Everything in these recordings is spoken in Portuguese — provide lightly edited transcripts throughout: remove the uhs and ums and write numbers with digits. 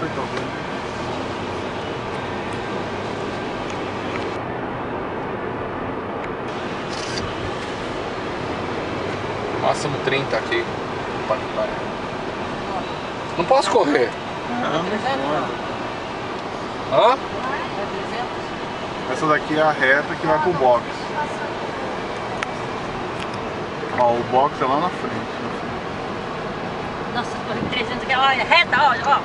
apertar o dedo. Máximo 30 aqui. Não posso correr. Não pode. Hã? Essa daqui é a reta que vai pro box. Ó, o box é lá na frente. Nossa, corri 300 aqui, olha, reta, olha, ó.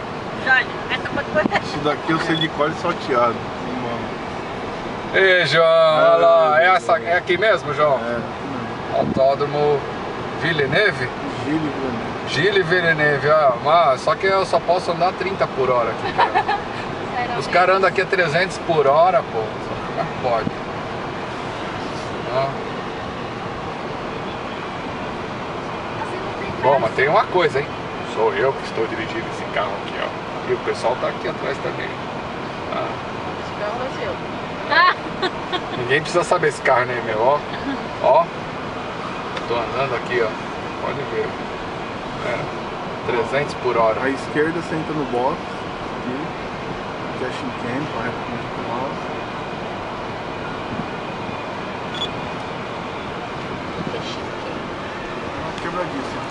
Jorge, reta pode correr. Isso daqui eu sei de cor salteado. Ei, João, olha lá. É aqui mesmo, João? É, Autódromo Villeneuve? Gilles Villeneuve. Gilles Villeneuve, mas só que eu só posso andar 30 por hora aqui, cara. Os caras andam aqui a 300 por hora, pô. Como é que pode? Ó. Bom, mas tem uma coisa, hein? Sou eu que estou dirigindo esse carro aqui, ó. E o pessoal tá aqui atrás também. Esse carro é seu. Ninguém precisa saber esse carro, né, meu? Ó, ó. Tô andando aqui, ó. Pode ver. É, 300 por hora. À esquerda você entra no box. Aqui é chicane, correto com o mouse. Quebradíssimo.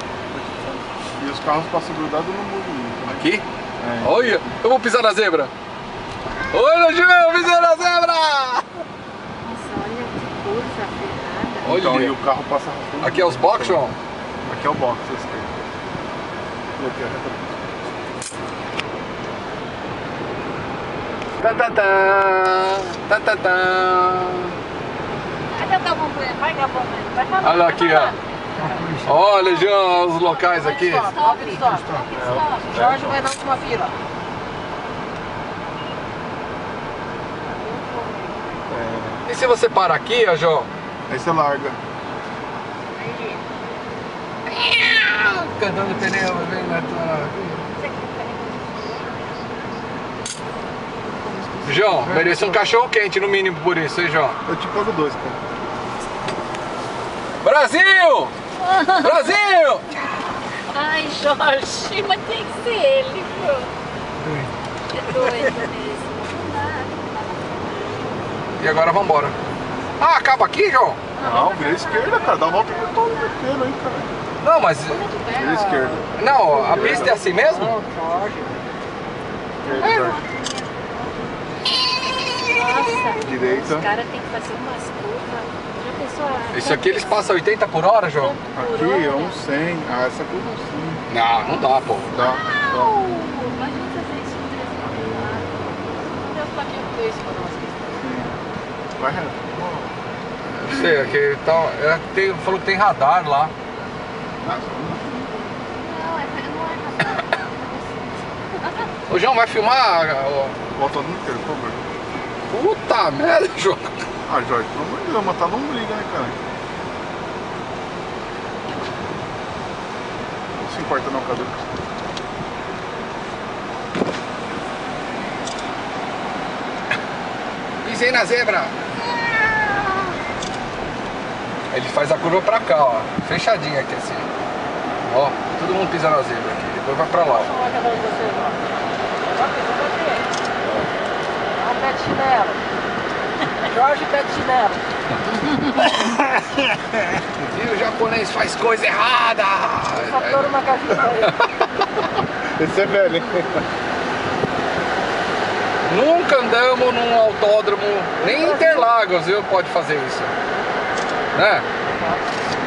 E os carros passam grudados no movimento. Né? Aqui? É. Olha, eu vou pisar na zebra. Olha, João, pisei na zebra! Nossa, olha que coisa ferrada. Olha. Então, e o carro passa arrastando. Aqui é os box, João? Aqui é o box, à esquerda. E aqui é a reta. Cadê o Gabombuê? Vai, Gabombuê. Vai falar. Olha aqui, ó. Olha, João, os locais aqui. Stop. Jorge vai na última fila. E se você parar aqui, ó, João? Aí você larga. Cantando pneu, vem na tua... João, merece um cachorro quente no mínimo por isso, hein, João? Eu te pago 2, cara. Brasil! Brasil! Ai, Jorge, mas tem que ser ele, pô. É doido mesmo. Não dá. E agora vambora. Ah, acaba aqui, João? Não, vira a esquerda, cara. Dá uma volta por todo inteiro aí, cara. Não, mas... Vira a esquerda. Não, a pista é assim mesmo? Jorge. Esquerda, Jorge. Nossa, Direita. os caras têm que fazer umas curvas. Já pensou? Isso aqui eles passam 80 por hora, João? Aqui é um 100. Ah, essa curva é um 100. Não, não dá, pô. Dá. Imagina fazer isso com 300 lá. Deus tá aqui com isso pra nós. Sim. Vai reto. Não sei, aqui tá, falou que tem radar lá. Não, não é Ô, João, vai filmar? Volta no inteiro, por favor. Puta merda, João. Ah, Jorge, pelo amor de Deus, mas tá não briga, né, cara? Não se importa não, Cadu. Pisei na zebra. Ele faz a curva pra cá, ó. Fechadinha aqui assim. Ó, todo mundo pisa na zebra aqui. Depois vai pra lá. Olha a cada um de vocês, ó. Olha o pé de chinelo. Jorge, pé de chinelo. E o japonês faz coisa errada. Só uma caixinha aí. Esse é velho, hein? Nunca andamos num autódromo, nem em Interlagos, viu? Pode fazer isso. Né?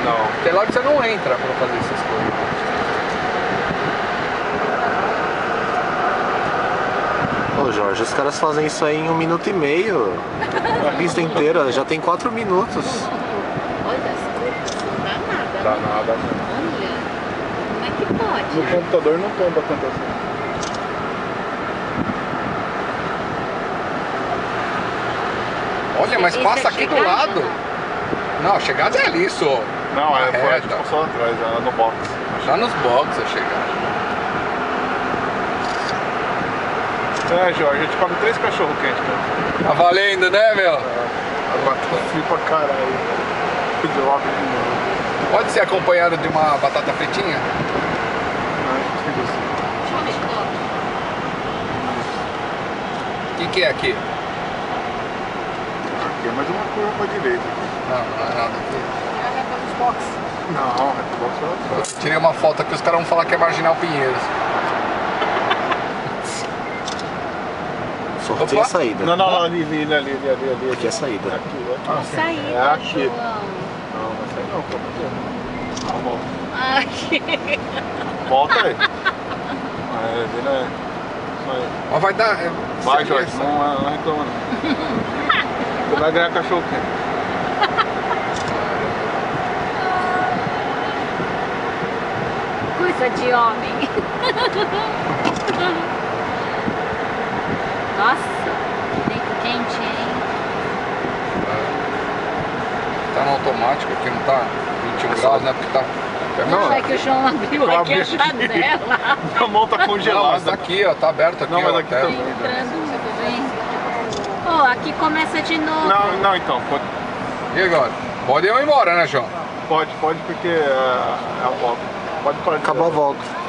Não. Interlagos você não entra pra fazer essas coisas. Ô Jorge, os caras fazem isso aí em 1 minuto e meio. A pista inteira, já tem 4 minutos. Olha as coisas, não dá nada. Dá né? nada. Olha, como é que pode? No computador não tomba tanto assim. Olha, mas Isso passa é aqui do chegada? lado. Não, a chegada é ali, só. Não, A foi a reta. gente passou atrás, ela no box. Já nos boxes a chegada. É, Jorge, eu te pago 3 cachorro quente, cara. Tá valendo, né, meu? Batata fria pra caralho. Droga de novo. Pode ser acompanhado de uma batata fritinha? Não, acho que assim. Deixa eu ver, que é aqui? Aqui é mais uma curva pra direita. Não é nada aqui. Não, Redbox é outra. Eu tirei uma foto aqui, os caras vão falar que é Marginal Pinheiros. Sorteia a saída. Não, ali. Aqui é a saída. Aqui, Saída, é aqui. João. Não, vai sair não, pô. Não, volta. Aqui. Volta aí. Isso aí. Mas vai dar... Vai, Jorge, não reclama não. Você vai ganhar cachorro quente. Coisa de homem. Nossa, que dentro quente, hein? Tá no automático aqui, não tá 21 graus, né? Porque tá... Não, é que o João abriu aqui a janela. A mão tá Não, congelada. mas tá aqui, ó, tá aberto aqui. Não, mas ó, aqui até. também. Entrando muito bem. Ó, aqui começa de novo. Não, então, pode, E agora? Pode ir embora, né, João? porque é a volta. Pode parar de Acabou a volta.